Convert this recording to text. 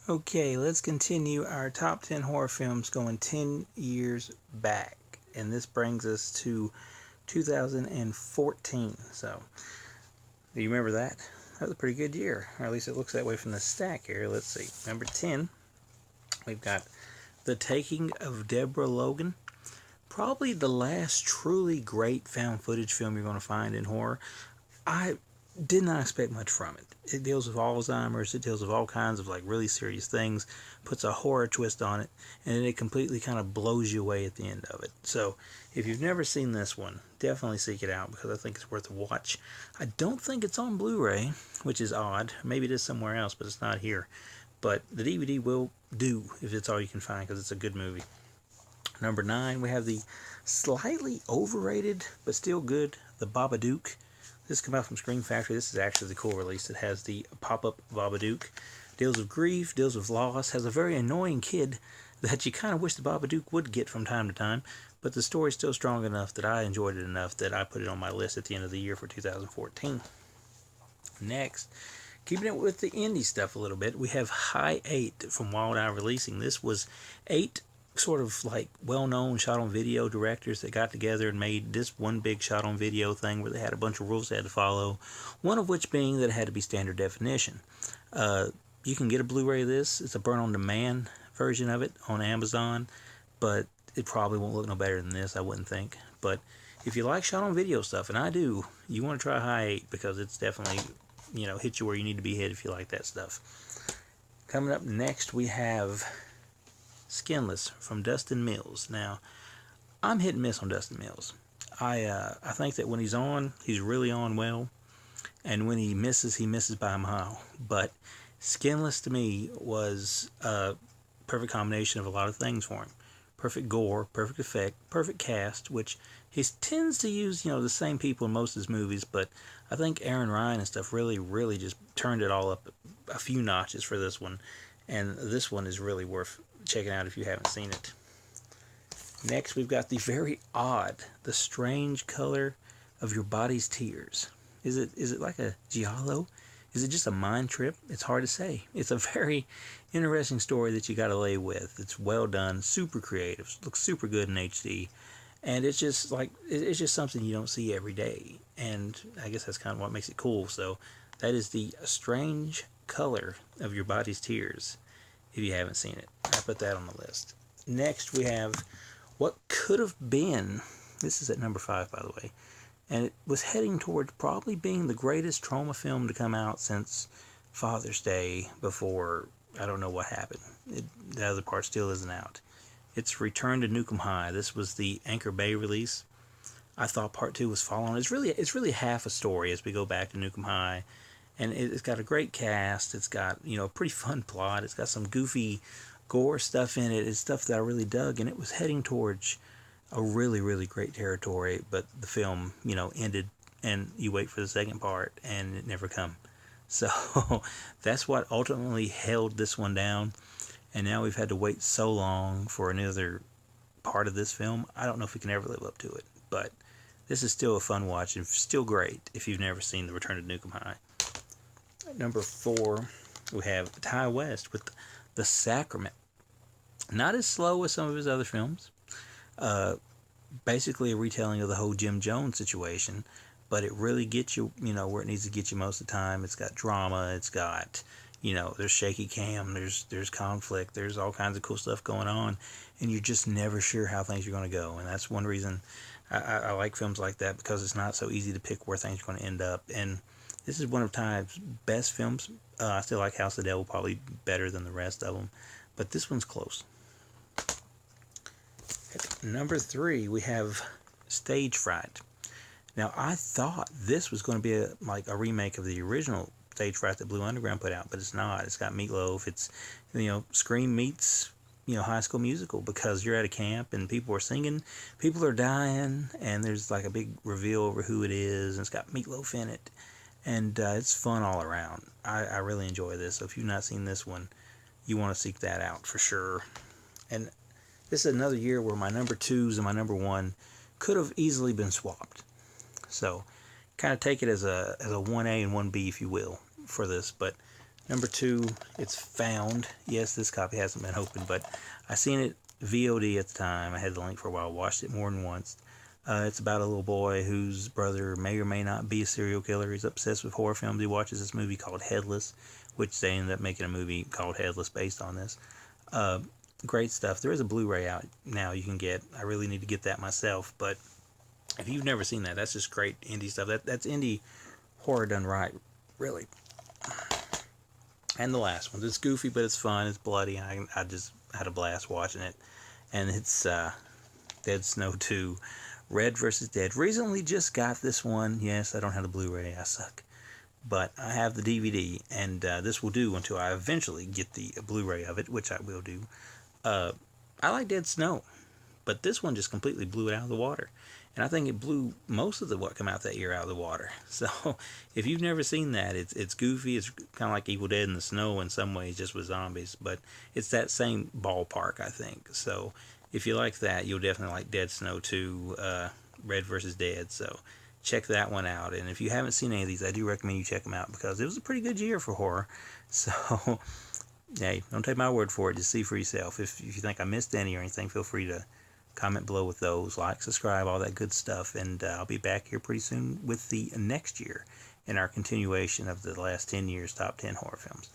Okay, let's continue our top 10 horror films going 10 years back. And this brings us to 2014. So, do you remember that? That was a pretty good year. Or at least it looks that way from the stack here. Let's see. Number 10, we've got The Taking of Deborah Logan. Probably the last truly great found footage film you're going to find in horror. I did not expect much from it. It deals with Alzheimer's. It deals with all kinds of like really serious things. Puts a horror twist on it, and then it completely kind of blows you away at the end of it. So, if you've never seen this one, definitely seek it out because I think it's worth a watch. I don't think it's on Blu-ray, which is odd. Maybe it is somewhere else, but it's not here. But the DVD will do if it's all you can find because it's a good movie. Number 9, we have the slightly overrated but still good, The Babadook. This came out from Scream Factory. This is actually the cool release. It has the pop-up Babadook. Deals with grief, deals with loss, has a very annoying kid that you kind of wish the Babadook would get from time to time, but the story's still strong enough that I enjoyed it enough that I put it on my list at the end of the year for 2014. Next, keeping it with the indie stuff a little bit, we have High 8 from Wild Eye Releasing. This was 8 sort of like well-known shot on video directors that got together and made this one big shot on video thing where they had a bunch of rules they had to follow, one of which being that it had to be standard definition. You can get a Blu-ray of this. It's a burn on demand version of it on Amazon, but it probably won't look no better than this, I wouldn't think. But if you like shot on video stuff, and I do, you want to try High 8 because it's definitely, hit you where you need to be hit if you like that stuff. Coming up next, we have Skinless from Dustin Mills. Now, I'm hit and miss on Dustin Mills. I think that when he's on, he's really on well, and when he misses by a mile. But Skinless to me was a perfect combination of a lot of things for him. Perfect gore, perfect effect, perfect cast, which he tends to use, the same people in most of his movies, but I think Aaron Ryan and stuff really, really just turned it all up a few notches for this one, and this one is really worth checking out if you haven't seen it. Next, we've got the very odd, the strange color of your body's tears. Is it like a giallo? Is it just a mind trip? It's hard to say. It's a very interesting story that you got to lay with. It's well done, super creative, looks super good in HD, and it's just something you don't see every day. And I guess that's kind of what makes it cool. So that is the strange color of your body's tears. If you haven't seen it, I put that on the list. Next, we have What Could Have Been. This is at number 5, by the way. And it was heading towards probably being the greatest trauma film to come out since Father's Day before, I don't know what happened. The other part still isn't out. It's Return to Nukem High. This was the Anchor Bay release. I thought part 2 was following. It's really half a story as we go back to Nukem High. And it's got a great cast. It's got, a pretty fun plot. It's got some goofy gore stuff in it. It's stuff that I really dug. And it was heading towards a really, really great territory, but the film, ended, and you wait for the second part, and it never come. So that's what ultimately held this one down, and now we've had to wait so long for another part of this film. I don't know if we can ever live up to it, but this is still a fun watch, and still great if you've never seen The Return to Nukem High. Number 4, we have Ty West with The Sacrament. Not as slow as some of his other films. Basically a retelling of the whole Jim Jones situation, but it really gets you, where it needs to get you most of the time. It's got drama, it's got, there's shaky cam, there's conflict, there's all kinds of cool stuff going on, and you're just never sure how things are going to go. And that's one reason I like films like that, because it's not so easy to pick where things are going to end up. And this is one of Ty's best films. I still like House of the Devil probably better than the rest of them, but this one's close. At number 3, we have Stage Fright. Now, I thought this was going to be a remake of the original Stage Fright that Blue Underground put out, but it's not. It's got Meatloaf. It's, Scream meets, High School Musical, because you're at a camp and people are singing, people are dying, and there's like a big reveal over who it is, and it's got Meatloaf in it, and it's fun all around. I really enjoy this, so if you've not seen this one, you want to seek that out for sure. And this is another year where my number 2s and my number 1 could have easily been swapped. So, kind of take it as a 1A and 1B, if you will, for this. But Number 2, it's Found. Yes, this copy hasn't been opened, but I seen it VOD at the time. I had the link for a while, watched it more than once. It's about a little boy whose brother may or may not be a serial killer. He's obsessed with horror films. He watches this movie called Headless, which they ended up making a movie called Headless based on this. Great stuff. There is a Blu-ray out now you can get. I really need to get that myself, but if you've never seen that, that's just great indie stuff. That's indie horror done right, really. And the last one, it's goofy, but it's fun. It's bloody. I just had a blast watching it. And it's Dead Snow 2, Red vs. Dead. Recently just got this one. Yes, I don't have the Blu-ray. I suck. But I have the DVD, and this will do until I eventually get the Blu-ray of it, which I will do. I like Dead Snow, but this one just completely blew it out of the water. And I think it blew most of what came out that year out of the water. So if you've never seen that, it's goofy. It's kind of like Evil Dead in the Snow in some ways, just with zombies. But it's that same ballpark, I think. So if you like that, you'll definitely like Dead Snow 2, Red vs. Dead. So check that one out. And if you haven't seen any of these, I do recommend you check them out because it was a pretty good year for horror. So hey, don't take my word for it. Just see for yourself. If you think I missed any or anything, feel free to comment below with those, like, subscribe, all that good stuff, and I'll be back here pretty soon with the next year in our continuation of the last 10 years top 10 horror films.